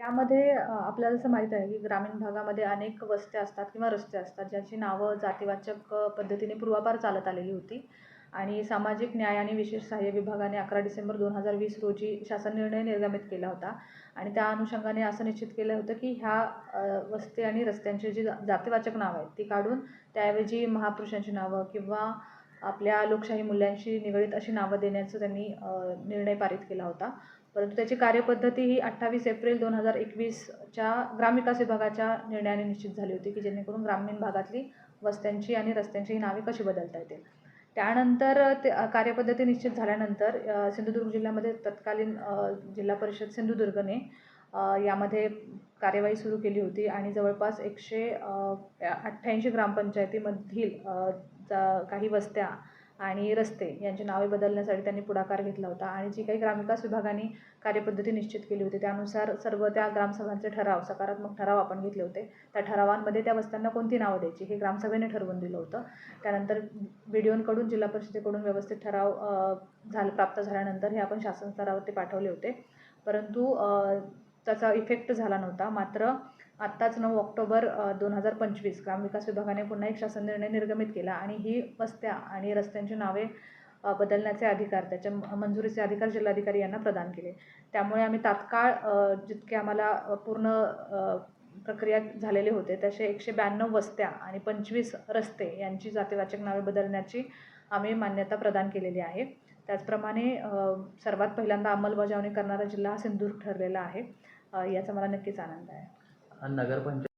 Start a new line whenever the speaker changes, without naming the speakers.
त्यामध्ये आपल्याला असं माहीत आहे की ग्रामीण भागामध्ये अनेक वस्त्या असतात किंवा रस्ते असतात ज्याची नावं जातीवाचक पद्धतीने पूर्वापार चालत आलेली होती आणि सामाजिक न्याय आणि विशेष सहाय्य विभागाने 11 डिसेंबर 2020 रोजी शासन निर्णय निर्गमित केला होता आणि त्या अनुषंगाने असं निश्चित केलं होतं की ह्या वस्ती आणि रस्त्यांची जी जातीवाचक नावं आहेत ती काढून त्याऐवजी महापुरुषांची नावं किंवा आपल्या लोकशाही मूल्यांशी निगडीत अशी नावं देण्याचं त्यांनी निर्णय पारित केला होता. परंतु त्याची कार्यपद्धती ही 28 एप्रिल 2021च्या ग्रामविकास विभागाच्या निर्णयाने निश्चित झाली होती की जेणेकरून ग्रामीण भागातली वस्त्यांची आणि रस्त्यांची नावे कशी बदलता येतील. त्यानंतर ते कार्यपद्धती निश्चित झाल्यानंतर सिंधुदुर्ग जिल्ह्यामध्ये तत्कालीन जिल्हा परिषद सिंधुदुर्गने यामध्ये कार्यवाही सुरू केली होती आणि जवळपास 188 ग्रामपंचायतीमधील काही वस्त्या आणि रस्ते यांची नावे बदलण्यासाठी त्यांनी पुढाकार घेतला होता आणि जी काही ग्रामविकास विभागाने कार्यपद्धती निश्चित केली होती त्यानुसार सर्व त्या ग्रामसभांचे ठराव सकारात्मक ठराव आपण घेतले होते. त्या ठरावांमध्ये त्या वस्त्यांना कोणती नावं द्यायची हे ग्रामसभेने ठरवून दिलं होतं. त्यानंतर BDOंकडून जिल्हा परिषदेकडून व्यवस्थित ठराव प्राप्त झाल्यानंतर हे आपण शासन स्तरावरती पाठवले होते. परंतु त्याचा इफेक्ट झाला नव्हता. मात्र आत्ताच 9 ऑक्टोबर 2025 ग्रामविकास विभागाने पुन्हा एक शासन निर्णय निर्गमित केला आणि ही वस्त्या आणि रस्त्यांची नावे बदलण्याचे अधिकार त्याच्या मंजुरीचे अधिकार जिल्हाधिकारी यांना प्रदान केले. त्यामुळे आम्ही तात्काळ जितके आम्हाला पूर्ण प्रक्रिया झालेले होते तसे 192 वस्त्या आणि 25 रस्ते यांची जातीवाचक नावे बदलण्याची आम्ही मान्यता प्रदान केलेली आहे. त्याचप्रमाणे सर्वात पहिल्यांदा अंमलबजावणी करणारा जिल्हा हा सिंधुदुर्ग ठरलेला आहे. याचा मला नक्कीच आनंद आहे.
नगरपंचायत